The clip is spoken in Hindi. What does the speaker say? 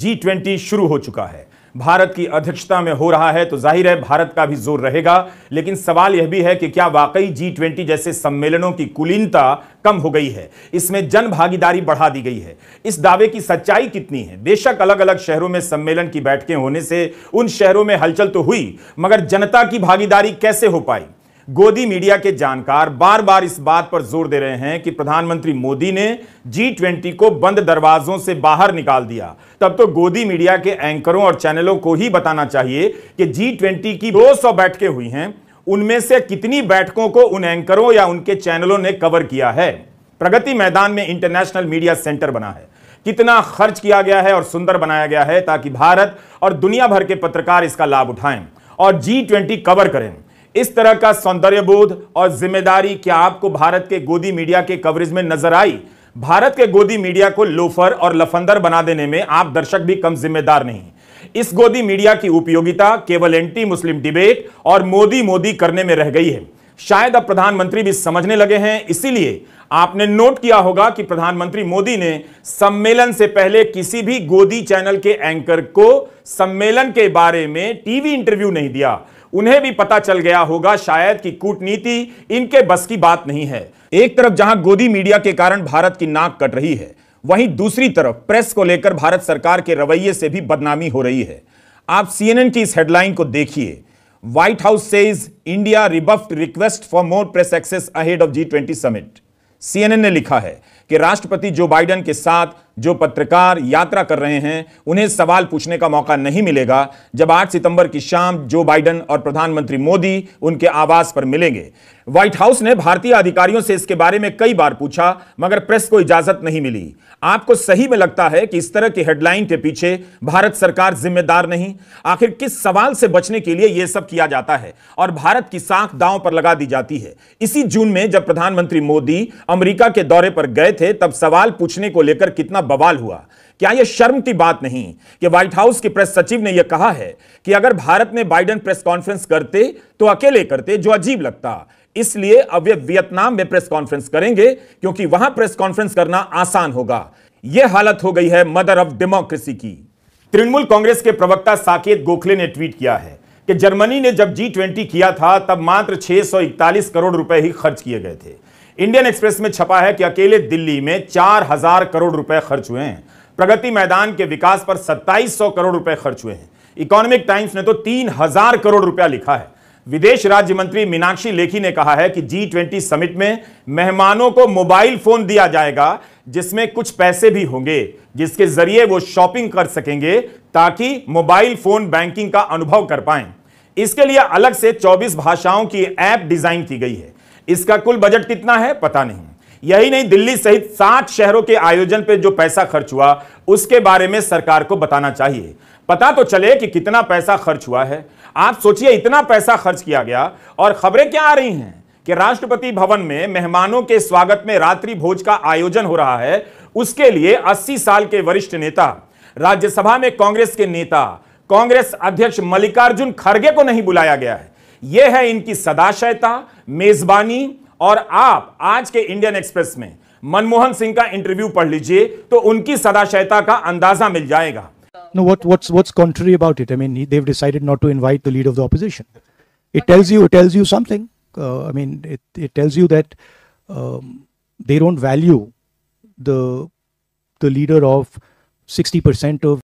G20 शुरू हो चुका है। भारत की अध्यक्षता में हो रहा है तो जाहिर है भारत का भी जोर रहेगा, लेकिन सवाल यह भी है कि क्या वाकई G20 जैसे सम्मेलनों की कुलीनता कम हो गई है, इसमें जन भागीदारी बढ़ा दी गई है। इस दावे की सच्चाई कितनी है? बेशक अलग अलग शहरों में सम्मेलन की बैठकें होने से उन शहरों में हलचल तो हुई, मगर जनता की भागीदारी कैसे हो पाई? गोदी मीडिया के जानकार बार बार इस बात पर जोर दे रहे हैं कि प्रधानमंत्री मोदी ने G20 को बंद दरवाजों से बाहर निकाल दिया। तब तो गोदी मीडिया के एंकरों और चैनलों को ही बताना चाहिए कि G20 की 200 बैठकें हुई हैं, उनमें से कितनी बैठकों को उन एंकरों या उनके चैनलों ने कवर किया है। प्रगति मैदान में इंटरनेशनल मीडिया सेंटर बना है, कितना खर्च किया गया है और सुंदर बनाया गया है ताकि भारत और दुनिया भर के पत्रकार इसका लाभ उठाएं और G20 कवर करें। इस तरह का सौंदर्यबोध और जिम्मेदारी क्या आपको भारत के गोदी मीडिया के कवरेज में नजर आई? भारत के गोदी मीडिया को लोफर और लफंदर बना देने में आप दर्शक भी कम जिम्मेदार नहीं। इस गोदी मीडिया की उपयोगिता केवल एंटी मुस्लिम डिबेट और मोदी मोदी करने में रह गई है। शायद अब प्रधानमंत्री भी समझने लगे हैं, इसीलिए आपने नोट किया होगा कि प्रधानमंत्री मोदी ने सम्मेलन से पहले किसी भी गोदी चैनल के एंकर को सम्मेलन के बारे में टीवी इंटरव्यू नहीं दिया। उन्हें भी पता चल गया होगा शायद कि कूटनीति इनके बस की बात नहीं है। एक तरफ जहां गोदी मीडिया के कारण भारत की नाक कट रही है, वहीं दूसरी तरफ प्रेस को लेकर भारत सरकार के रवैये से भी बदनामी हो रही है। आप CNN की इस हेडलाइन को देखिए, White House says India rebuffed request for more press access ahead of G20 summit. CNN ने लिखा है कि राष्ट्रपति जो बाइडेन के साथ जो पत्रकार यात्रा कर रहे हैं उन्हें सवाल पूछने का मौका नहीं मिलेगा जब 8 सितंबर की शाम जो बाइडेन और प्रधानमंत्री मोदी उनके आवास पर मिलेंगे। व्हाइट हाउस ने भारतीय अधिकारियों से इसके बारे में कई बार पूछा, मगर प्रेस को इजाजत नहीं मिली। आपको सही में लगता है कि इस तरह की हेडलाइन के पीछे भारत सरकार जिम्मेदार नहीं? आखिर किस सवाल से बचने के लिए यह सब किया जाता है और भारत की साख दांव पर लगा दी जाती है? इसी जून में जब प्रधानमंत्री मोदी अमेरिका के दौरे पर गए थे तब सवाल पूछने को लेकर कितना बवाल हुआ। क्या यह शर्म की बात नहीं कि व्हाइट हाउस के प्रेस सचिव ने यह कहा है कि अगर भारत में बाइडेन प्रेस कॉन्फ्रेंस करते तो अकेले करते, जो अजीब लगता। इसलिए अब वे वियतनाम में प्रेस कॉन्फ्रेंस करेंगे क्योंकि वहां प्रेस कॉन्फ्रेंस करना आसान होगा। यह हालत हो गई है मदर ऑफ डेमोक्रेसी की। तृणमूल कांग्रेस के प्रवक्ता साकेत गोखले ने ट्वीट किया है कि जर्मनी ने जब G20 किया था तब मात्र 641 करोड़ रुपए ही खर्च किए गए थे। इंडियन एक्सप्रेस में छपा है कि अकेले दिल्ली में 4000 करोड़ रुपए खर्च हुए हैं। प्रगति मैदान के विकास पर 2700 करोड़ रुपए खर्च हुए हैं। इकोनॉमिक टाइम्स ने तो 3000 करोड़ रुपया लिखा है। विदेश राज्य मंत्री मीनाक्षी लेखी ने कहा है कि G20 समिट में मेहमानों को मोबाइल फोन दिया जाएगा जिसमें कुछ पैसे भी होंगे जिसके जरिए वो शॉपिंग कर सकेंगे ताकि मोबाइल फोन बैंकिंग का अनुभव कर पाएं। इसके लिए अलग से 24 भाषाओं की ऐप डिजाइन की गई है। इसका कुल बजट कितना है पता नहीं। यही नहीं, दिल्ली सहित 7 शहरों के आयोजन पे जो पैसा खर्च हुआ उसके बारे में सरकार को बताना चाहिए। पता तो चले कि कितना पैसा खर्च हुआ है। आप सोचिए, इतना पैसा खर्च किया गया और खबरें क्या आ रही हैं कि राष्ट्रपति भवन में मेहमानों के स्वागत में रात्रि भोज का आयोजन हो रहा है। उसके लिए 80 साल के वरिष्ठ नेता, राज्यसभा में कांग्रेस के नेता, कांग्रेस अध्यक्ष मल्लिकार्जुन खड़गे को नहीं बुलाया गया है। यह है इनकी सदाशयता, मेजबानी। और आप आज के इंडियन एक्सप्रेस में मनमोहन सिंह का इंटरव्यू पढ़ लीजिए तो उनकी सदाशयता का अंदाजा मिल जाएगा। No, what's contrary about it? I mean, they've decided not to invite the leader of the opposition. It tells you something. I mean, it tells you that they don't value the leader of 60% of